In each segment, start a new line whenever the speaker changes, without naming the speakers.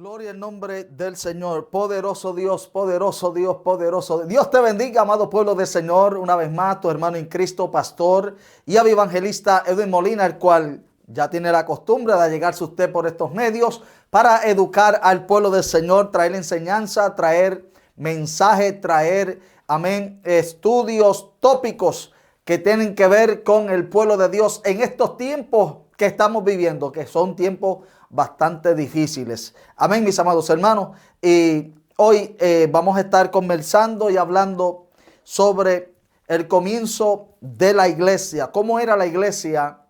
Gloria al nombre del Señor, poderoso Dios, poderoso Dios, poderoso Dios. Dios te bendiga, amado pueblo del Señor, una vez más, tu hermano en Cristo, pastor y evangelista Edwin Molina, el cual ya tiene la costumbre de llegarse usted por estos medios para educar al pueblo del Señor, traer enseñanza, traer mensaje, traer, amén, estudios, tópicos que tienen que ver con el pueblo de Dios en estos tiempos que estamos viviendo, que son tiempos bastante difíciles. Amén, mis amados hermanos. Y hoy vamos a estar conversando y hablando sobre el comienzo de la iglesia. ¿Cómo era la iglesia?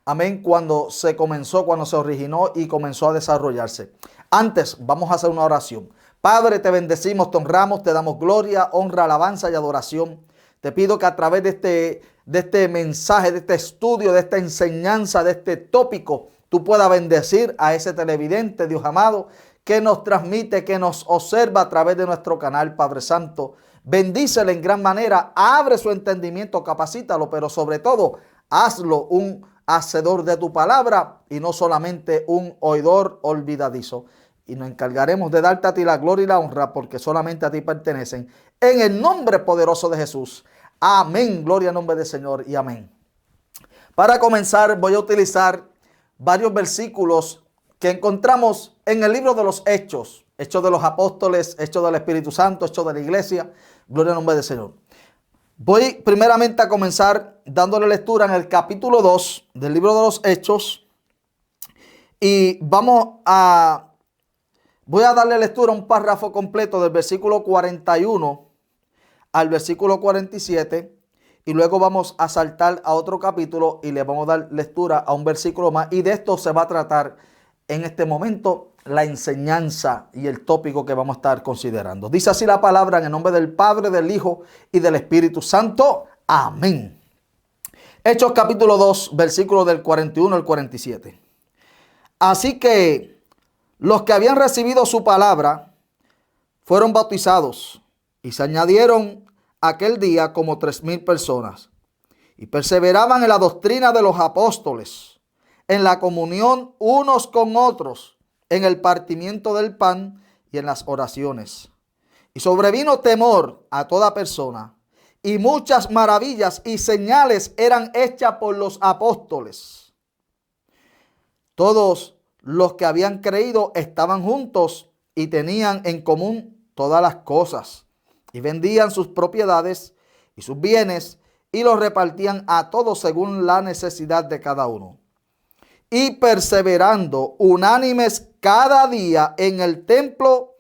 Amén, cuando se comenzó, cuando se originó y comenzó a desarrollarse. Antes, vamos a hacer una oración. Padre, te bendecimos, te honramos, te damos gloria, honra, alabanza y adoración. Te pido que a través de este mensaje, de este estudio, de esta enseñanza, de este tópico, tú puedas bendecir a ese televidente, Dios amado, que nos transmite, que nos observa a través de nuestro canal, Padre Santo. Bendícele en gran manera, abre su entendimiento, capacítalo, pero sobre todo, hazlo un hacedor de tu palabra y no solamente un oidor olvidadizo. Y nos encargaremos de darte a ti la gloria y la honra, porque solamente a ti pertenecen. En el nombre poderoso de Jesús. Amén. Gloria al nombre del Señor y amén. Para comenzar, voy a utilizar varios versículos que encontramos en el libro de los Hechos. Hechos de los Apóstoles, Hechos del Espíritu Santo, Hechos de la Iglesia. Gloria al nombre del Señor. Voy primeramente a comenzar dándole lectura en el capítulo 2 del libro de los Hechos. Y voy a darle lectura a un párrafo completo del versículo 41 al versículo 47. Y luego vamos a saltar a otro capítulo y le vamos a dar lectura a un versículo más. Y de esto se va a tratar en este momento la enseñanza y el tópico que vamos a estar considerando. Dice así la palabra en el nombre del Padre, del Hijo y del Espíritu Santo. Amén. Hechos capítulo 2, versículo del 41 al 47. Así que los que habían recibido su palabra fueron bautizados y se añadieron aquel día como 3,000 personas, y perseveraban en la doctrina de los apóstoles, en la comunión unos con otros, en el partimiento del pan y en las oraciones. Y sobrevino temor a toda persona, y muchas maravillas y señales eran hechas por los apóstoles. Todos los que habían creído estaban juntos y tenían en común todas las cosas, y vendían sus propiedades y sus bienes y los repartían a todos según la necesidad de cada uno. Y perseverando unánimes cada día en el templo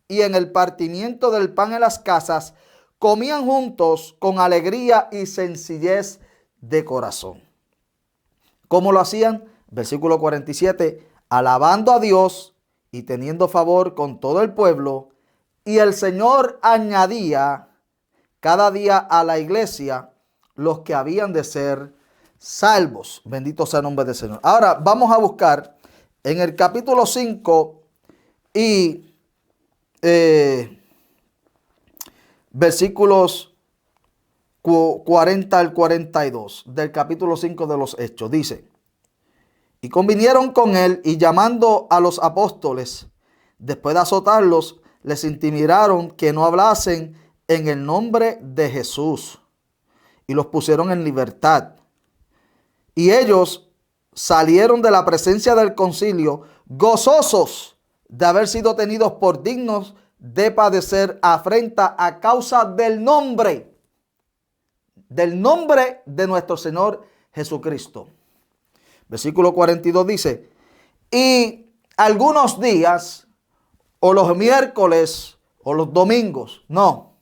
y en el partimiento del pan en las casas, comían juntos con alegría y sencillez de corazón. ¿Cómo lo hacían? Versículo 47, alabando a Dios y teniendo favor con todo el pueblo. Y el Señor añadía cada día a la iglesia los que habían de ser salvos. Bendito sea el nombre del Señor. Ahora vamos a buscar en el capítulo 5 y versículos 40 al 42 del capítulo 5 de los Hechos. Dice: y convinieron con él, y llamando a los apóstoles, después de azotarlos, les intimidaron que no hablasen en el nombre de Jesús, y los pusieron en libertad. Y ellos salieron de la presencia del concilio gozosos de haber sido tenidos por dignos de padecer afrenta a causa del nombre de nuestro Señor Jesucristo. Versículo 42 dice: y algunos días, o los miércoles, o los domingos, no,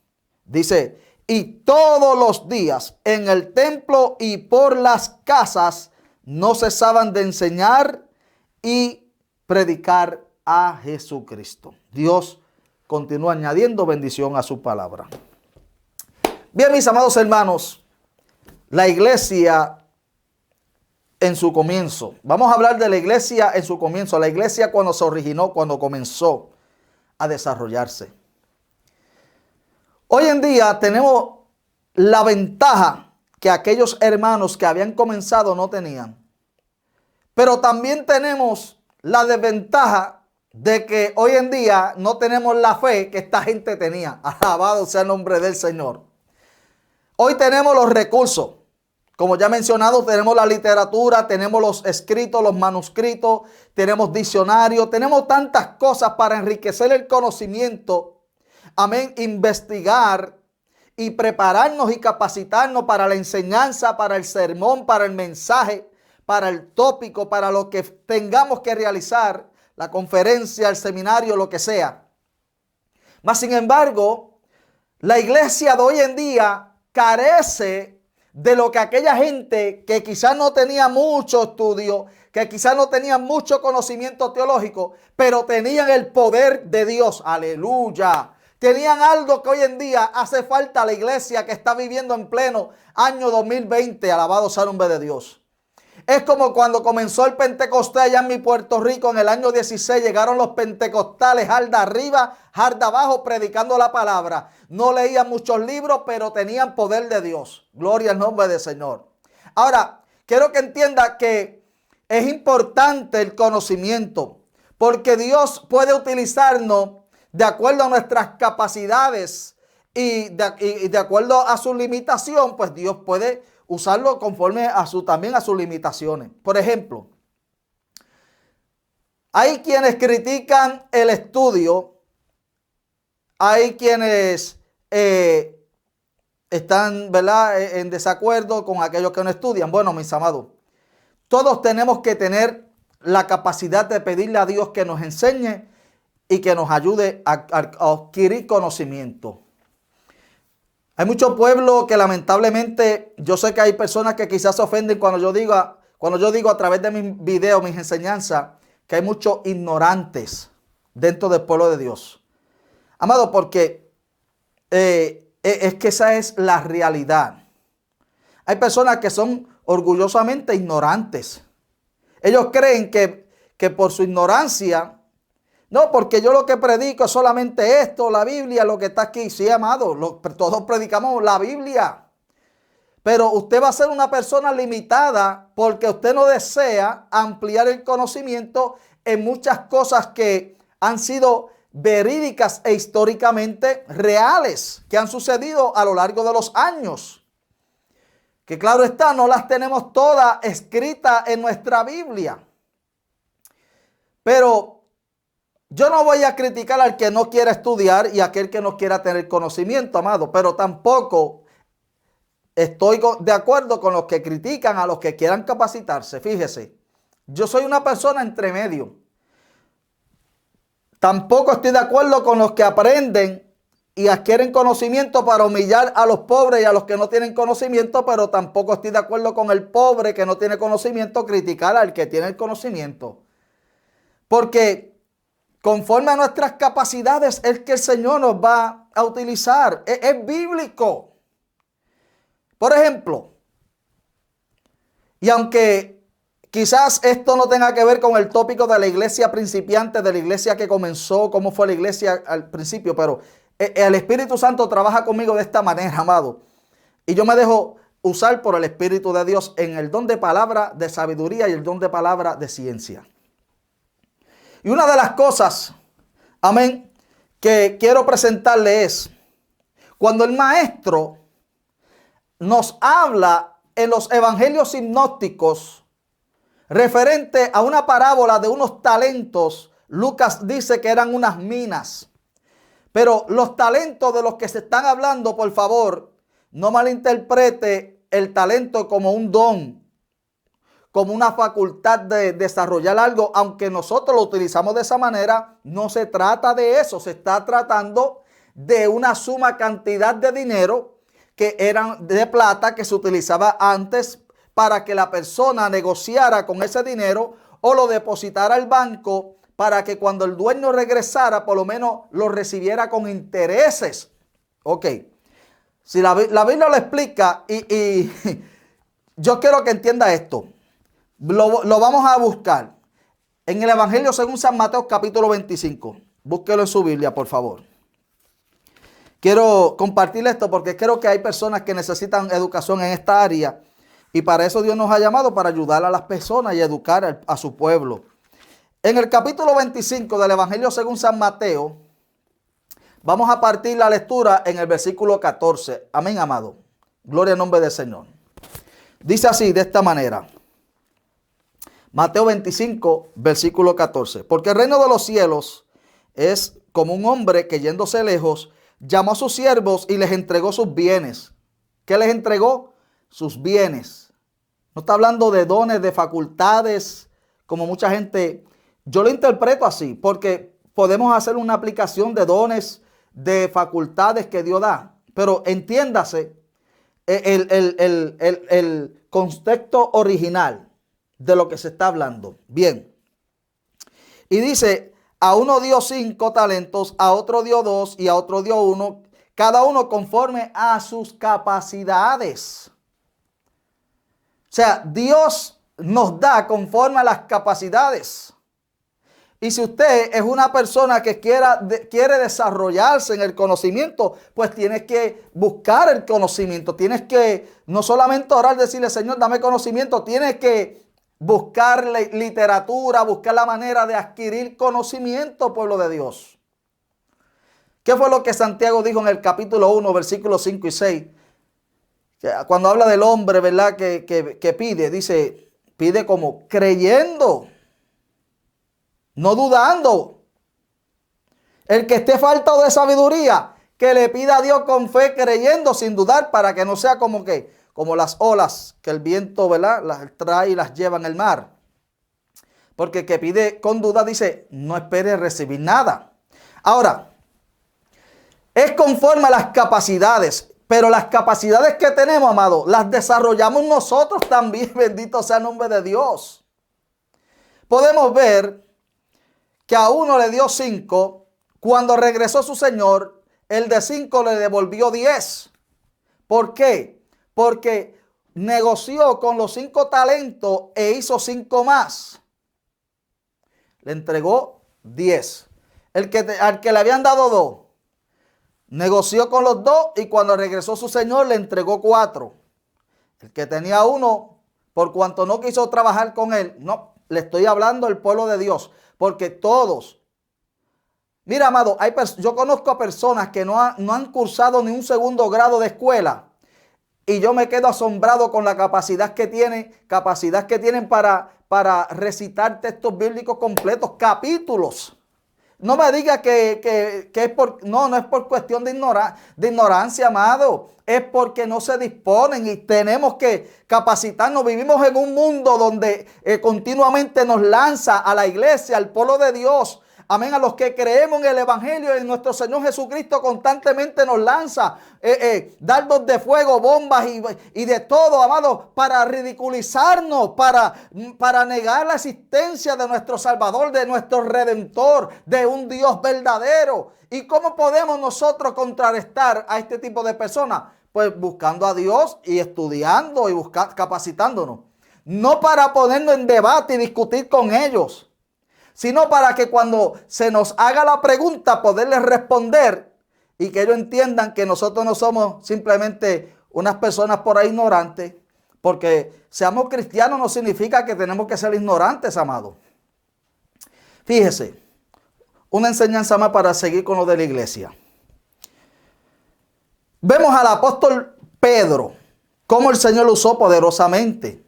dice, y todos los días en el templo y por las casas no cesaban de enseñar y predicar a Jesucristo. Dios continúa añadiendo bendición a su palabra. Bien, mis amados hermanos, la iglesia en su comienzo. Vamos a hablar de la iglesia en su comienzo. La iglesia cuando se originó, cuando comenzó a desarrollarse. Hoy en día tenemos la ventaja que aquellos hermanos que habían comenzado no tenían. Pero también tenemos la desventaja de que hoy en día no tenemos la fe que esta gente tenía. Alabado sea el nombre del Señor. Hoy tenemos los recursos. Como ya he mencionado, tenemos la literatura, tenemos los escritos, los manuscritos, tenemos diccionarios, tenemos tantas cosas para enriquecer el conocimiento. Amén. Investigar y prepararnos y capacitarnos para la enseñanza, para el sermón, para el mensaje, para el tópico, para lo que tengamos que realizar, la conferencia, el seminario, lo que sea. Mas, sin embargo, la iglesia de hoy en día carece de lo que aquella gente que quizás no tenía mucho estudio, que quizás no tenían mucho conocimiento teológico, pero tenían el poder de Dios. Aleluya. Tenían algo que hoy en día hace falta a la iglesia que está viviendo en pleno año 2020. Alabado sea el nombre de Dios. Es como cuando comenzó el Pentecostés allá en mi Puerto Rico en el año 16. Llegaron los pentecostales, jarda arriba, jarda abajo, predicando la palabra. No leían muchos libros, pero tenían poder de Dios. Gloria al nombre del Señor. Ahora, quiero que entienda que es importante el conocimiento, porque Dios puede utilizarnos de acuerdo a nuestras capacidades y de acuerdo a su limitación, pues Dios puede usarlo conforme también a sus limitaciones. Por ejemplo, hay quienes critican el estudio, hay quienes están, ¿verdad?, en desacuerdo con aquellos que no estudian. Bueno, mis amados, todos tenemos que tener la capacidad de pedirle a Dios que nos enseñe y que nos ayude a adquirir conocimiento. Hay mucho pueblo que lamentablemente, yo sé que hay personas que quizás se ofenden cuando yo digo a través de mis videos, mis enseñanzas, que hay muchos ignorantes dentro del pueblo de Dios. Amado, porque es que esa es la realidad. Hay personas que son orgullosamente ignorantes. Ellos creen que por su ignorancia, no, porque yo lo que predico es solamente esto, la Biblia, lo que está aquí. Sí, amado, todos predicamos la Biblia. Pero usted va a ser una persona limitada porque usted no desea ampliar el conocimiento en muchas cosas que han sido verídicas e históricamente reales, que han sucedido a lo largo de los años. Que claro está, no las tenemos todas escritas en nuestra Biblia. Pero yo no voy a criticar al que no quiera estudiar y a aquel que no quiera tener conocimiento, amado, pero tampoco estoy de acuerdo con los que critican a los que quieran capacitarse. Fíjese, yo soy una persona entre medio. Tampoco estoy de acuerdo con los que aprenden y adquieren conocimiento para humillar a los pobres y a los que no tienen conocimiento, pero tampoco estoy de acuerdo con el pobre que no tiene conocimiento criticar al que tiene el conocimiento. Porque conforme a nuestras capacidades es que el Señor nos va a utilizar. Es bíblico. Por ejemplo, y aunque quizás esto no tenga que ver con el tópico de la iglesia principiante, de la iglesia que comenzó, cómo fue la iglesia al principio, pero el Espíritu Santo trabaja conmigo de esta manera, amado. Y yo me dejo usar por el Espíritu de Dios en el don de palabra de sabiduría y el don de palabra de ciencia. Y una de las cosas, amén, que quiero presentarle es cuando el maestro nos habla en los evangelios sinópticos referente a una parábola de unos talentos. Lucas dice que eran unas minas. Pero los talentos de los que se están hablando, por favor, no malinterprete el talento como un don, como una facultad de desarrollar algo, aunque nosotros lo utilizamos de esa manera. No se trata de eso, se está tratando de una suma cantidad de dinero que eran de plata que se utilizaba antes para que la persona negociara con ese dinero o lo depositara al banco para que cuando el dueño regresara por lo menos lo recibiera con intereses. Ok, si la Biblia lo explica y yo quiero que entienda esto. Lo vamos a buscar en el Evangelio según San Mateo capítulo 25. Búsquelo en su Biblia, por favor. Quiero compartir esto porque creo que hay personas que necesitan educación en esta área. Y para eso Dios nos ha llamado, para ayudar a las personas y educar a su pueblo. En el capítulo 25 del Evangelio según San Mateo, vamos a partir la lectura en el versículo 14. Amén, amado. Gloria al nombre del Señor. Dice así, de esta manera. Mateo 25, versículo 14. Porque el reino de los cielos es como un hombre que yéndose lejos, llamó a sus siervos y les entregó sus bienes. ¿Qué les entregó? Sus bienes. No está hablando de dones, de facultades, como mucha gente. Yo lo interpreto así, porque podemos hacer una aplicación de dones, de facultades que Dios da. Pero entiéndase el contexto original de lo que se está hablando. Bien. Y dice, a uno dio 5 talentos, a otro dio 2 y a otro dio 1, cada uno conforme a sus capacidades. O sea, Dios nos da conforme a las capacidades. Y si usted es una persona que quiere desarrollarse en el conocimiento, pues tienes que buscar el conocimiento. Tienes que no solamente orar, decirle, Señor, dame conocimiento. Tienes que buscar literatura, buscar la manera de adquirir conocimiento, pueblo de Dios. ¿Qué fue lo que Santiago dijo en el capítulo 1, versículos 5 y 6? Cuando habla del hombre, ¿verdad? Que pide, dice, pide como creyendo, no dudando. El que esté falto de sabiduría, que le pida a Dios con fe, creyendo, sin dudar, para que no sea como las olas que el viento, ¿verdad?, las trae y las lleva en el mar. Porque el que pide con duda dice, no espere recibir nada. Ahora, es conforme a las capacidades. Pero las capacidades que tenemos, amado, las desarrollamos nosotros también, bendito sea el nombre de Dios. Podemos ver que a uno le dio 5, cuando regresó su señor, el de 5 le devolvió 10. ¿Por qué? Porque negoció con los 5 talentos e hizo 5 más. Le entregó 10. Al que le habían dado 2. Negoció con los 2 y cuando regresó su señor le entregó 4. El que tenía 1, por cuanto no quiso trabajar con él, no, le estoy hablando al pueblo de Dios, porque todos, mira, amado, yo conozco a personas que no han cursado ni un segundo grado de escuela y yo me quedo asombrado con la capacidad que tienen para recitar textos bíblicos completos, capítulos. No me diga que es no es por cuestión de ignorancia, amado. Es porque no se disponen y tenemos que capacitarnos. Vivimos en un mundo donde continuamente nos lanza a la iglesia, al pueblo de Dios. Amén, a los que creemos en el Evangelio de nuestro Señor Jesucristo constantemente nos lanza dardos de fuego, bombas y de todo, amado, para ridiculizarnos, para negar la existencia de nuestro Salvador, de nuestro Redentor, de un Dios verdadero. ¿Y cómo podemos nosotros contrarrestar a este tipo de personas? Pues buscando a Dios y estudiando y capacitándonos. No para ponernos en debate y discutir con ellos, sino para que cuando se nos haga la pregunta poderles responder y que ellos entiendan que nosotros no somos simplemente unas personas por ahí ignorantes, porque seamos cristianos no significa que tenemos que ser ignorantes, amado. Fíjese, una enseñanza más para seguir con lo de la iglesia. Vemos al apóstol Pedro, cómo el Señor lo usó poderosamente.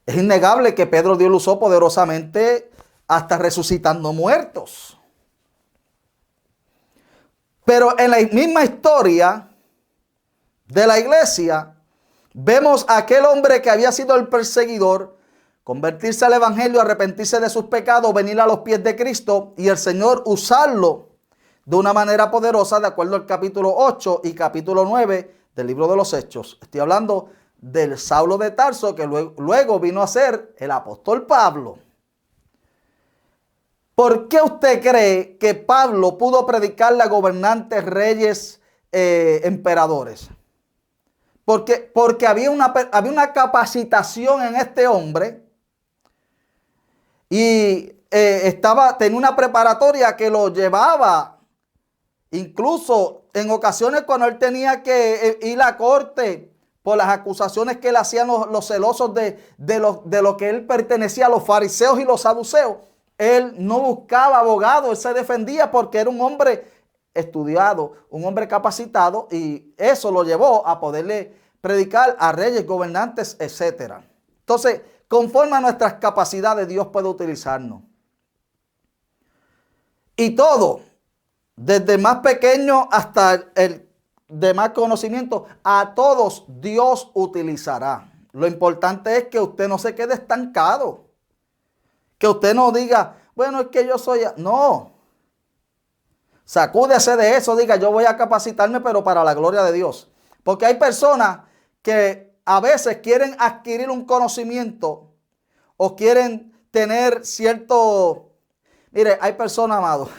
Es innegable que Pedro Dios lo usó poderosamente hasta resucitando muertos. Pero en la misma historia de la iglesia, vemos a aquel hombre que había sido el perseguidor, convertirse al evangelio, arrepentirse de sus pecados, venir a los pies de Cristo y el Señor usarlo de una manera poderosa, de acuerdo al capítulo 8 y capítulo 9 del libro de los Hechos. Estoy hablando del Saulo de Tarso, que luego vino a ser el apóstol Pablo. ¿Por qué usted cree que Pablo pudo predicarle a gobernantes, reyes, emperadores? Porque había una capacitación en este hombre y tenía una preparatoria que lo llevaba, incluso en ocasiones cuando él tenía que ir a corte por las acusaciones que le hacían los celosos de lo que él pertenecía a los fariseos y los saduceos. Él no buscaba abogado, él se defendía porque era un hombre estudiado, un hombre capacitado, y eso lo llevó a poderle predicar a reyes, gobernantes, etcétera. Entonces, conforme a nuestras capacidades, Dios puede utilizarnos. Y todo, desde el más pequeño hasta el de más conocimiento, a todos Dios utilizará. Lo importante es que usted no se quede estancado. Que usted no diga, bueno, es que yo soy... No. Sacúdese de eso, diga, yo voy a capacitarme, pero para la gloria de Dios. Porque hay personas que a veces quieren adquirir un conocimiento o quieren tener cierto... Mire, hay personas, amados,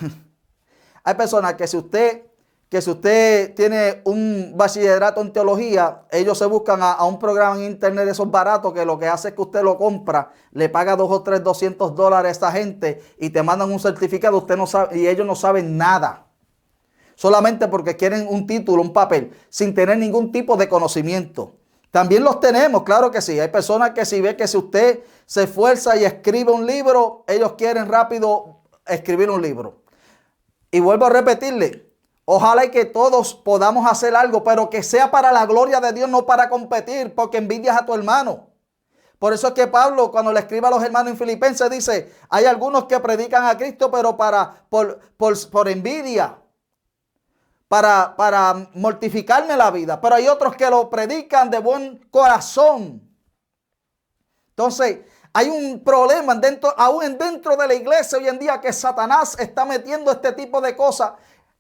hay personas que si usted tiene un bachillerato en teología, ellos se buscan a un programa en internet de esos baratos que lo que hace es que usted lo compra, le paga $200 a esta gente y te mandan un certificado, usted no sabe, y ellos no saben nada. Solamente porque quieren un título, un papel, sin tener ningún tipo de conocimiento. También los tenemos, claro que sí. Hay personas que si ve que si usted se esfuerza y escribe un libro, ellos quieren rápido escribir un libro. Y vuelvo a repetirle, ojalá y que todos podamos hacer algo, pero que sea para la gloria de Dios, no para competir, porque envidias a tu hermano. Por eso es que Pablo, cuando le escribe a los hermanos en Filipenses, dice, hay algunos que predican a Cristo, pero por envidia, para mortificarme la vida. Pero hay otros que lo predican de buen corazón. Entonces, hay un problema aún dentro de la iglesia hoy en día, que Satanás está metiendo este tipo de cosas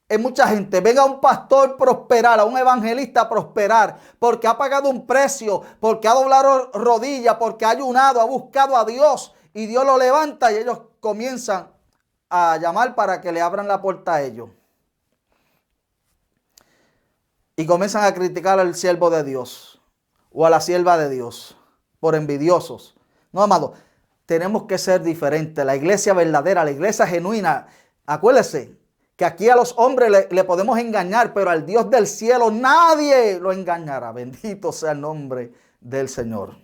en mucha gente. Venga a un pastor prosperar, a un evangelista prosperar, porque ha pagado un precio, porque ha doblado rodillas, porque ha ayunado, ha buscado a Dios, y Dios lo levanta y ellos comienzan a llamar para que le abran la puerta a ellos. Y comienzan a criticar al siervo de Dios o a la sierva de Dios por envidiosos. No, amado, tenemos que ser diferentes. La iglesia verdadera, la iglesia genuina, acuérdese que aquí a los hombres le podemos engañar, pero al Dios del cielo nadie lo engañará. Bendito sea el nombre del Señor.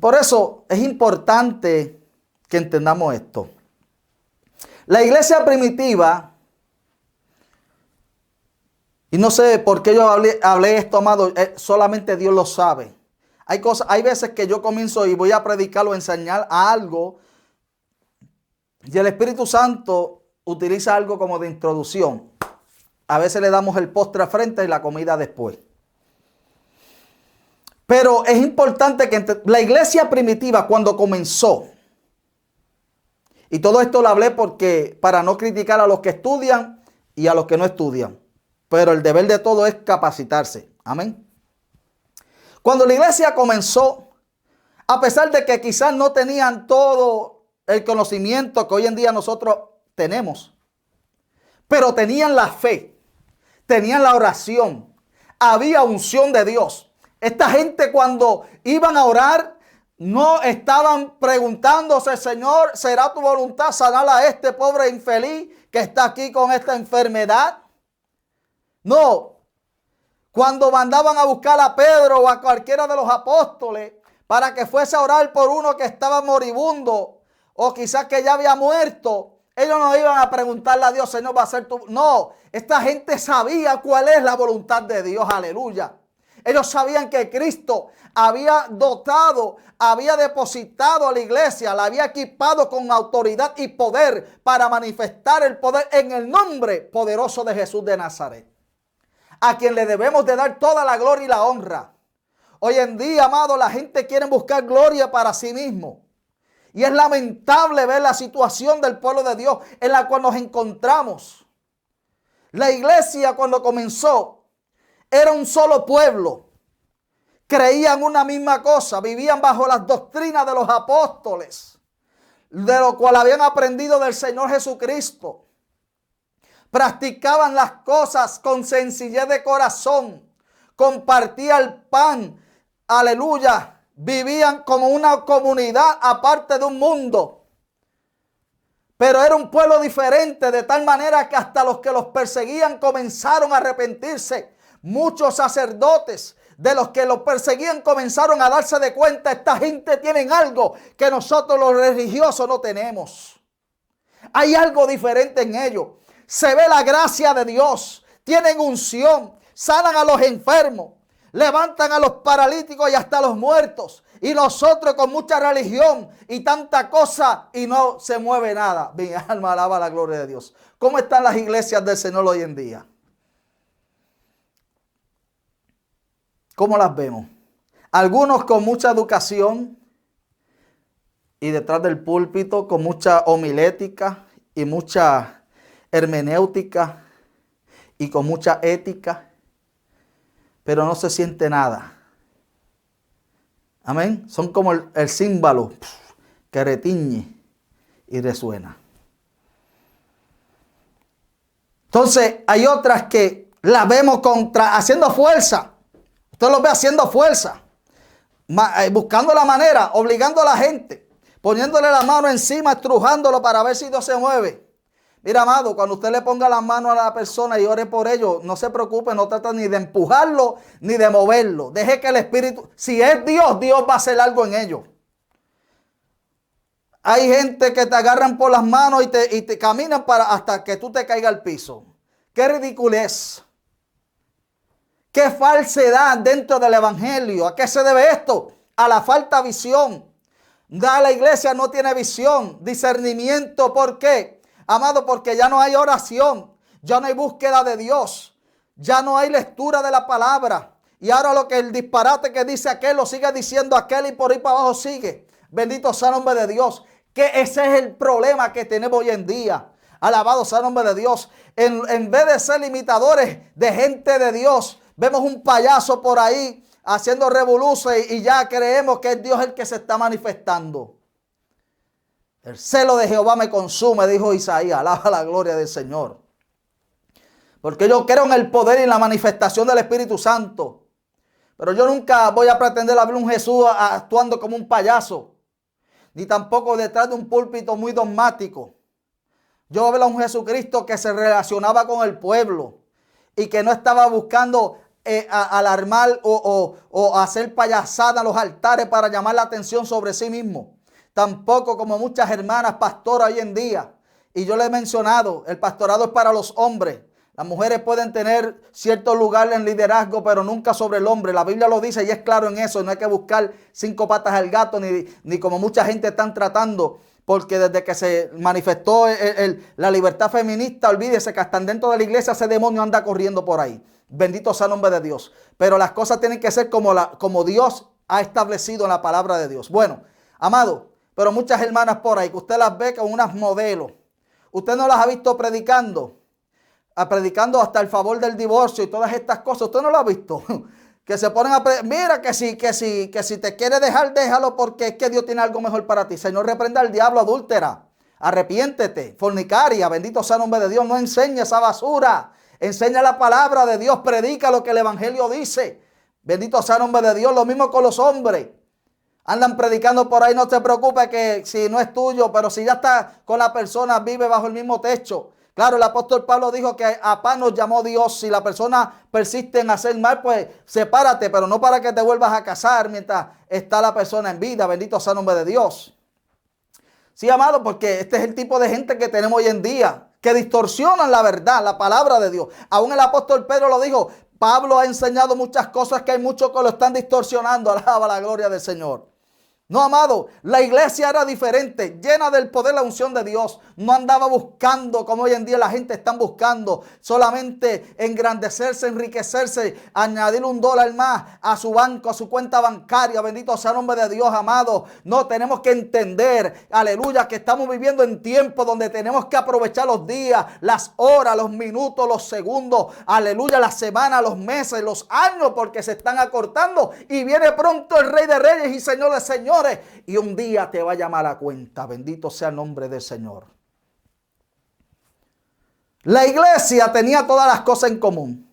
Por eso es importante que entendamos esto. La iglesia primitiva, y no sé por qué yo hablé esto, amado, solamente Dios lo sabe. Hay veces que yo comienzo y voy a predicar o enseñar algo, y el Espíritu Santo utiliza algo como de introducción. A veces le damos el postre al frente y la comida después. Pero es importante que la iglesia primitiva, cuando comenzó, y todo esto lo hablé porque para no criticar a los que estudian y a los que no estudian, pero el deber de todo es capacitarse. Amén. Cuando la iglesia comenzó, a pesar de que quizás no tenían todo el conocimiento que hoy en día nosotros tenemos, pero tenían la fe, tenían la oración, había unción de Dios. Esta gente, cuando iban a orar, no estaban preguntándose, Señor, ¿será tu voluntad sanar a este pobre infeliz que está aquí con esta enfermedad? No. Cuando mandaban a buscar a Pedro o a cualquiera de los apóstoles para que fuese a orar por uno que estaba moribundo o quizás que ya había muerto, ellos no iban a preguntarle a Dios, Señor, va a ser tu... No, esta gente sabía cuál es la voluntad de Dios, aleluya. Ellos sabían que Cristo había dotado, había depositado a la iglesia, la había equipado con autoridad y poder para manifestar el poder en el nombre poderoso de Jesús de Nazaret, a quien le debemos de dar toda la gloria y la honra. Hoy en día, amado, la gente quiere buscar gloria para sí mismo. Y es lamentable ver la situación del pueblo de Dios en la cual nos encontramos. La iglesia, cuando comenzó, era un solo pueblo. Creían una misma cosa, vivían bajo las doctrinas de los apóstoles, de lo cual habían aprendido del Señor Jesucristo. Practicaban las cosas con sencillez de corazón, compartían el pan, aleluya, vivían como una comunidad aparte de un mundo. Pero era un pueblo diferente, de tal manera que hasta los que los perseguían comenzaron a arrepentirse. Muchos sacerdotes de los que los perseguían comenzaron a darse de cuenta, esta gente tienen algo que nosotros los religiosos no tenemos. Hay algo diferente en ellos. Se ve la gracia de Dios. Tienen unción. Sanan a los enfermos. Levantan a los paralíticos y hasta a los muertos. Y nosotros con mucha religión y tanta cosa y no se mueve nada. Mi alma alaba la gloria de Dios. ¿Cómo están las iglesias del Señor hoy en día? ¿Cómo las vemos? Algunos con mucha educación y detrás del púlpito con mucha homilética y mucha hermenéutica y con mucha ética, pero no se siente nada. Amén. Son como el címbalo que retiñe y resuena. Entonces hay otras que las vemos haciendo fuerza. Usted los ve haciendo fuerza, buscando la manera, obligando a la gente, poniéndole la mano encima, estrujándolo para ver si no se mueve. Mira, amado, cuando usted le ponga la mano a la persona y ore por ello, no se preocupe, no trata ni de empujarlo ni de moverlo. Deje que el Espíritu, si es Dios, Dios va a hacer algo en ello. Hay gente que te agarran por las manos y te caminan hasta que tú te caigas al piso. ¡Qué ridiculez! ¡Qué falsedad dentro del evangelio! ¿A qué se debe esto? A la falta de visión. La iglesia no tiene visión, discernimiento. ¿Por qué? Amado, porque ya no hay oración, ya no hay búsqueda de Dios, ya no hay lectura de la palabra. Y ahora lo que el disparate que dice aquel lo sigue diciendo aquel y por ahí para abajo sigue. Bendito sea el nombre de Dios. Que ese es el problema que tenemos hoy en día. Alabado sea el nombre de Dios. En vez de ser imitadores de gente de Dios, vemos un payaso por ahí haciendo revoluciones y ya creemos que es Dios el que se está manifestando. El celo de Jehová me consume, dijo Isaías. Alaba la gloria del Señor. Porque yo creo en el poder y en la manifestación del Espíritu Santo. Pero yo nunca voy a pretender hablar un Jesús actuando como un payaso. Ni tampoco detrás de un púlpito muy dogmático. Yo hablo a un Jesucristo que se relacionaba con el pueblo. Y que no estaba buscando alarmar o hacer payasada en los altares para llamar la atención sobre sí mismo. Tampoco como muchas hermanas pastoras hoy en día. Y yo le he mencionado, el pastorado es para los hombres. Las mujeres pueden tener cierto lugar en liderazgo, pero nunca sobre el hombre. La Biblia lo dice y es claro en eso. No hay que buscar 5 patas al gato, ni como mucha gente están tratando. Porque desde que se manifestó la libertad feminista, olvídese que hasta dentro de la iglesia ese demonio anda corriendo por ahí. Bendito sea el nombre de Dios. Pero las cosas tienen que ser como Dios ha establecido en la palabra de Dios. Bueno, amado, pero muchas hermanas por ahí que usted las ve con unas modelos. Usted no las ha visto predicando hasta el favor del divorcio y todas estas cosas. Usted no lo ha visto. Que se ponen mira que si te quiere dejar, déjalo porque es que Dios tiene algo mejor para ti. Señor, reprenda al diablo, adúltera. Arrepiéntete, fornicaria, bendito sea el nombre de Dios. No enseñe esa basura. Enseña la palabra de Dios, predica lo que el evangelio dice. Bendito sea el nombre de Dios. Lo mismo con los hombres. Andan predicando por ahí, no te preocupes que si no es tuyo, pero si ya está con la persona, vive bajo el mismo techo. Claro, el apóstol Pablo dijo que a paz nos llamó Dios. Si la persona persiste en hacer mal, pues sepárate, pero no para que te vuelvas a casar mientras está la persona en vida. Bendito sea el nombre de Dios. Sí, amado, porque este es el tipo de gente que tenemos hoy en día, que distorsionan la verdad, la palabra de Dios. Aún el apóstol Pedro lo dijo. Pablo ha enseñado muchas cosas que hay muchos que lo están distorsionando. Alaba la gloria del Señor. No, amado, la iglesia era diferente, llena del poder, la unción de Dios. No andaba buscando, como hoy en día la gente está buscando, solamente engrandecerse, enriquecerse, añadir $1 más a su banco, a su cuenta bancaria. Bendito sea el nombre de Dios, amado. No, tenemos que entender, aleluya, que estamos viviendo en tiempos donde tenemos que aprovechar los días, las horas, los minutos, los segundos, aleluya, las semanas, los meses, los años, porque se están acortando y viene pronto el Rey de Reyes y Señor de Señores. Y un día te va a llamar a cuenta. Bendito sea el nombre del Señor. La iglesia tenía todas las cosas en común.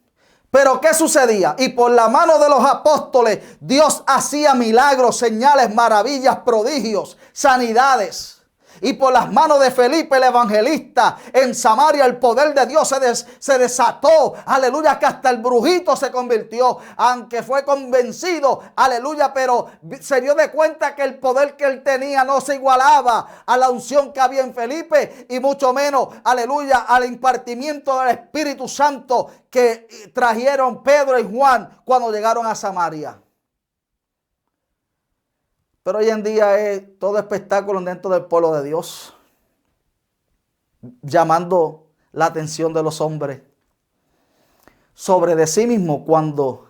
Pero ¿qué sucedía? Y por la mano de los apóstoles, Dios hacía milagros, señales, maravillas, prodigios, sanidades. Y por las manos de Felipe el evangelista, en Samaria el poder de Dios se desató. Aleluya, que hasta el brujito se convirtió. Aunque fue convencido, aleluya, pero se dio de cuenta que el poder que él tenía no se igualaba a la unción que había en Felipe. Y mucho menos, aleluya, al impartimiento del Espíritu Santo que trajeron Pedro y Juan cuando llegaron a Samaria. Pero hoy en día es todo espectáculo dentro del pueblo de Dios, llamando la atención de los hombres sobre de sí mismo, cuando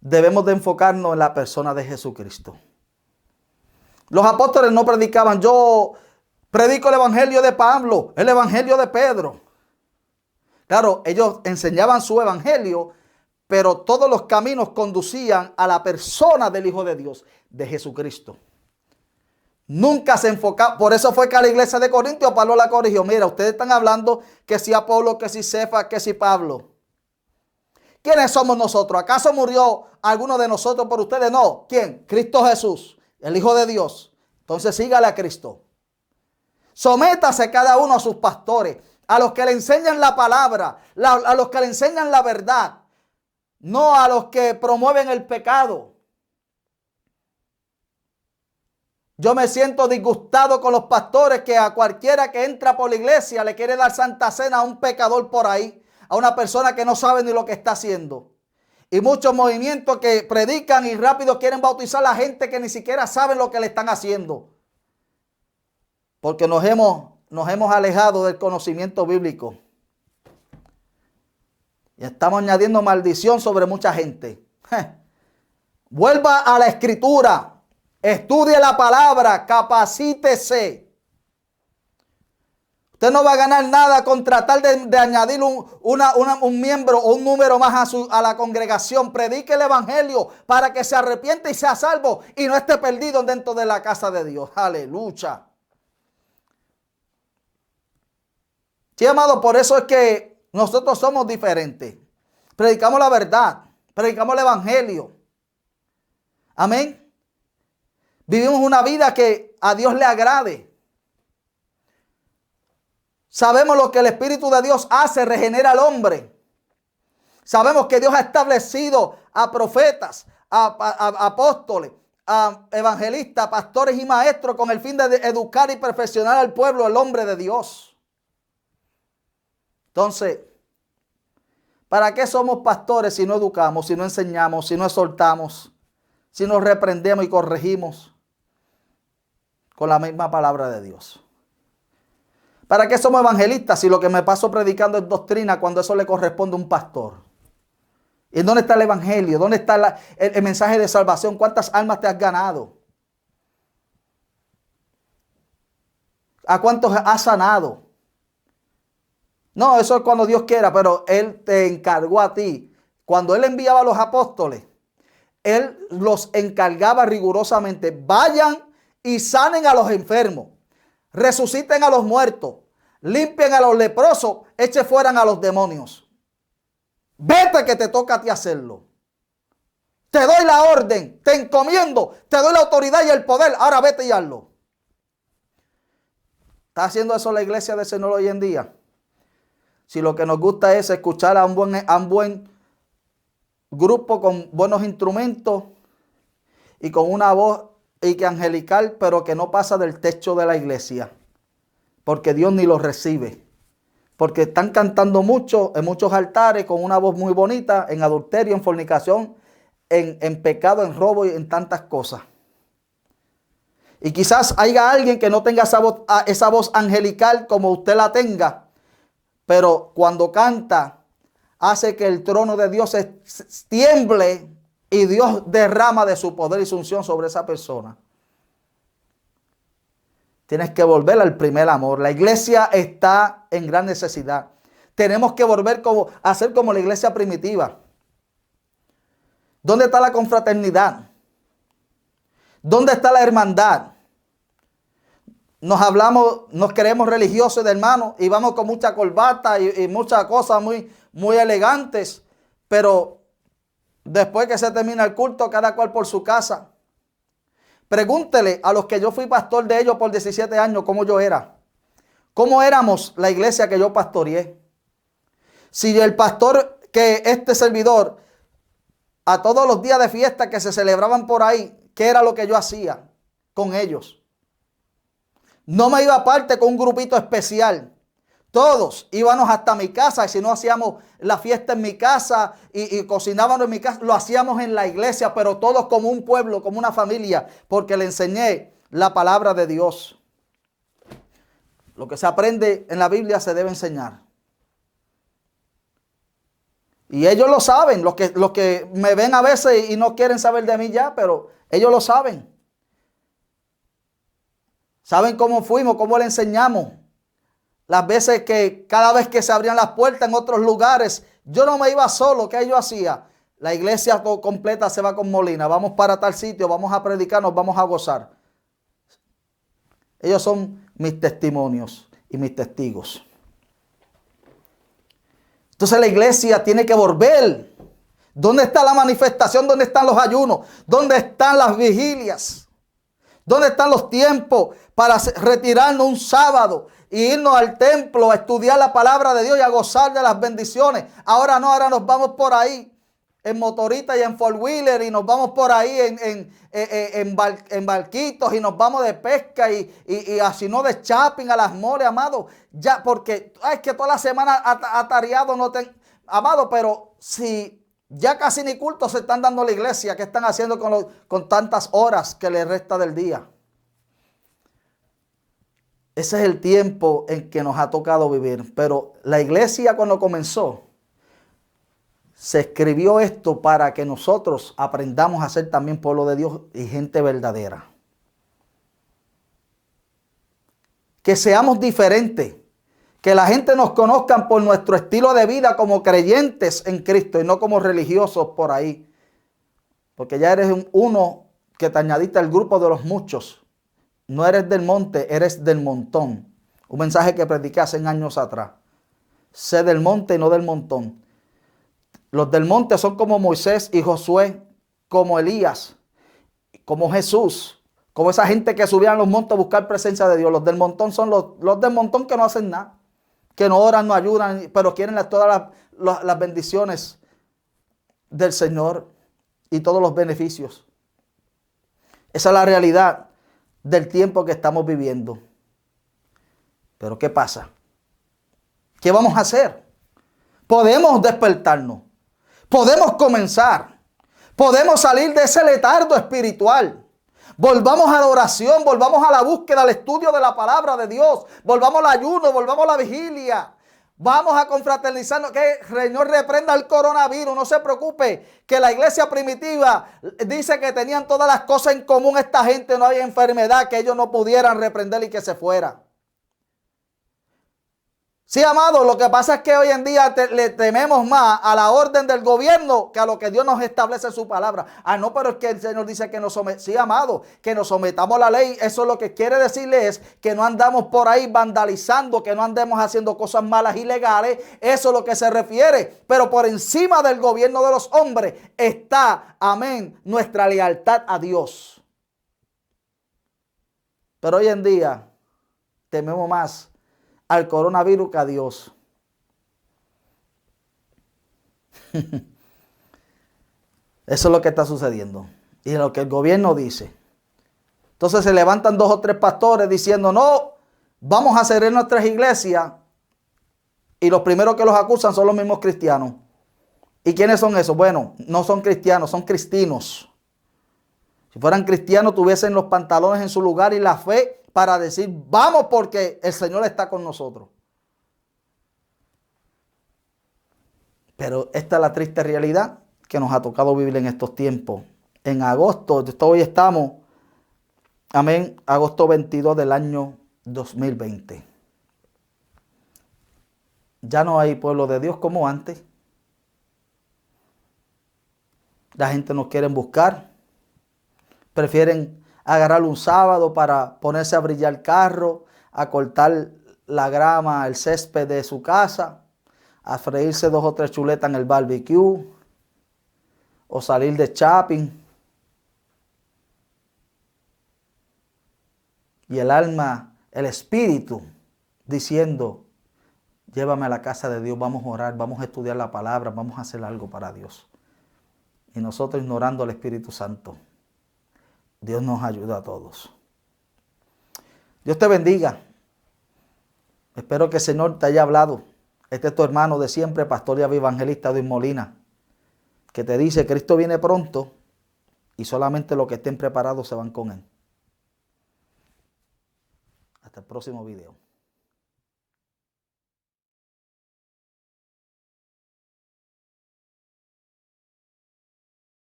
debemos de enfocarnos en la persona de Jesucristo. Los apóstoles no predicaban: yo predico el evangelio de Pablo, el evangelio de Pedro. Claro, ellos enseñaban su evangelio, pero todos los caminos conducían a la persona del Hijo de Dios, de Jesucristo. Nunca se enfocaba. Por eso fue que a la iglesia de Corintios Pablo la corrigió: mira, ustedes están hablando que si Apolo, que si Cefas, que si Pablo. ¿Quiénes somos nosotros? ¿Acaso murió alguno de nosotros por ustedes? No. ¿Quién? Cristo Jesús, el Hijo de Dios. Entonces sígale a Cristo. Sométase cada uno a sus pastores, a los que le enseñan la palabra, a los que le enseñan la verdad, no a los que promueven el pecado. Yo me siento disgustado con los pastores que a cualquiera que entra por la iglesia le quiere dar santa cena a un pecador por ahí, a una persona que no sabe ni lo que está haciendo. Y muchos movimientos que predican y rápido quieren bautizar a la gente que ni siquiera saben lo que le están haciendo. Porque nos hemos alejado del conocimiento bíblico. Y estamos añadiendo maldición sobre mucha gente. Vuelva a la escritura. Estudie la palabra, capacítese. Usted no va a ganar nada con tratar de añadir un miembro o un número más a la congregación. Predique el evangelio para que se arrepiente y sea salvo y no esté perdido dentro de la casa de Dios. Aleluya. Sí, amado, por eso es que nosotros somos diferentes. Predicamos la verdad, predicamos el evangelio. Amén. Vivimos una vida que a Dios le agrade. Sabemos lo que el Espíritu de Dios hace, regenera al hombre. Sabemos que Dios ha establecido a profetas, a apóstoles, a evangelistas, pastores y maestros con el fin de educar y perfeccionar al pueblo, el hombre de Dios. Entonces, ¿para qué somos pastores si no educamos, si no enseñamos, si no exhortamos, si no reprendemos y corregimos con la misma palabra de Dios? ¿Para qué somos evangelistas si lo que me paso predicando es doctrina cuando eso le corresponde a un pastor? ¿Y dónde está el evangelio? ¿Dónde está el mensaje de salvación? ¿Cuántas almas te has ganado? ¿A cuántos has sanado? No, eso es cuando Dios quiera, pero Él te encargó a ti. Cuando Él enviaba a los apóstoles, Él los encargaba rigurosamente: vayan y sanen a los enfermos, resuciten a los muertos, limpien a los leprosos, echen fuera a los demonios. Vete, que te toca a ti hacerlo. Te doy la orden, te encomiendo, te doy la autoridad y el poder. Ahora vete y hazlo. ¿Está haciendo eso la iglesia del Señor hoy en día? Si lo que nos gusta es escuchar a un buen grupo con buenos instrumentos y con una voz y que angelical, pero que no pasa del techo de la iglesia, porque Dios ni los recibe, porque están cantando mucho en muchos altares con una voz muy bonita, en adulterio, en fornicación, en pecado, en robo y en tantas cosas. Y quizás haya alguien que no tenga esa voz angelical como usted la tenga, pero cuando canta hace que el trono de Dios tiemble y Dios derrama de su poder y su unción sobre esa persona. Tienes que volver al primer amor. La iglesia está en gran necesidad. Tenemos que volver a ser como la iglesia primitiva. ¿Dónde está la confraternidad? ¿Dónde está la hermandad? Nos creemos religiosos de hermanos y vamos con mucha corbata y muchas cosas muy elegantes, pero después que se termina el culto, cada cual por su casa. Pregúntele a los que yo fui pastor de ellos por 17 años cómo yo era. ¿Cómo éramos la iglesia que yo pastoreé? Si el pastor que este servidor, a todos los días de fiesta que se celebraban por ahí, ¿qué era lo que yo hacía con ellos? No me iba aparte con un grupito especial. Todos íbamos hasta mi casa, y si no hacíamos la fiesta en mi casa y cocinábamos en mi casa, lo hacíamos en la iglesia, pero todos como un pueblo, como una familia, porque le enseñé la palabra de Dios. Lo que se aprende en la Biblia se debe enseñar. Y ellos lo saben, los que me ven a veces y no quieren saber de mí ya, pero ellos lo saben. Saben cómo fuimos, cómo le enseñamos. Las veces que cada vez que se abrían las puertas en otros lugares, yo no me iba solo. ¿Qué yo hacía? La iglesia completa se va con Molina. Vamos para tal sitio, vamos a predicar, nos vamos a gozar. Ellos son mis testimonios y mis testigos. Entonces la iglesia tiene que volver. ¿Dónde está la manifestación? ¿Dónde están los ayunos? ¿Dónde están las vigilias? ¿Dónde están los tiempos para retirarnos un sábado e irnos al templo a estudiar la palabra de Dios y a gozar de las bendiciones? Ahora no, ahora nos vamos por ahí en motorita y en four-wheeler y nos vamos por ahí en barquitos y nos vamos de pesca y así no de shopping a las moles, amado. Ya, porque es que toda la semana atareado no te... Amado, pero si... Ya casi ni cultos se están dando a la iglesia. ¿Qué están haciendo con tantas horas que les resta del día? Ese es el tiempo en que nos ha tocado vivir. Pero la iglesia cuando comenzó, se escribió esto para que nosotros aprendamos a ser también pueblo de Dios y gente verdadera. Que seamos diferentes. Que la gente nos conozca por nuestro estilo de vida como creyentes en Cristo y no como religiosos por ahí. Porque ya eres uno que te añadiste al grupo de los muchos. No eres del monte, eres del montón. Un mensaje que prediqué hace años atrás. Sé del monte y no del montón. Los del monte son como Moisés y Josué, como Elías, como Jesús, como esa gente que subían a los montes a buscar presencia de Dios. Los del montón son los del montón que no hacen nada. Que no oran, no ayudan, pero quieren todas las bendiciones del Señor y todos los beneficios. Esa es la realidad del tiempo que estamos viviendo. Pero ¿qué pasa? ¿Qué vamos a hacer? Podemos despertarnos, podemos comenzar, podemos salir de ese letargo espiritual. Volvamos a la oración, volvamos a la búsqueda, al estudio de la palabra de Dios. Volvamos al ayuno, volvamos a la vigilia. Vamos a confraternizarnos. Que el Señor reprenda el coronavirus. No se preocupe, que la iglesia primitiva dice que tenían todas las cosas en común. Esta gente no había enfermedad que ellos no pudieran reprender y que se fuera. Sí, amado, lo que pasa es que hoy en día le tememos más a la orden del gobierno que a lo que Dios nos establece en su palabra. Ah, no, pero es que el Señor dice que nos sometamos. Sí, amado, que nos sometamos a la ley. Eso lo que quiere decirle es que no andamos por ahí vandalizando, que no andemos haciendo cosas malas, ilegales. Eso es lo que se refiere. Pero por encima del gobierno de los hombres está, amén, nuestra lealtad a Dios. Pero hoy en día tememos más al coronavirus que a Dios. Eso es lo que está sucediendo. Y lo que el gobierno dice. Entonces se levantan 2 o 3 pastores diciendo, no, vamos a cerrar nuestras iglesias. Y los primeros que los acusan son los mismos cristianos. ¿Y quiénes son esos? Bueno, no son cristianos, son cristinos. Si fueran cristianos, tuviesen los pantalones en su lugar y la fe para decir, vamos porque el Señor está con nosotros. Pero esta es la triste realidad que nos ha tocado vivir en estos tiempos. En agosto, hoy estamos, amén, agosto 22 del año 2020. Ya no hay pueblo de Dios como antes. La gente no quiere buscar. Prefieren agarrar un sábado para ponerse a brillar el carro, a cortar la grama, el césped de su casa, a freírse 2 o 3 chuletas en el barbecue, o salir de shopping. y el alma, el espíritu, diciendo, llévame a la casa de Dios, vamos a orar, vamos a estudiar la palabra, vamos a hacer algo para Dios. Y nosotros ignorando al Espíritu Santo. Dios nos ayuda a todos. Dios te bendiga. Espero que el Señor te haya hablado. Este es tu hermano de siempre, pastor y evangelista Edwin Molina, que te dice, Cristo viene pronto y solamente los que estén preparados se van con Él. Hasta el próximo video.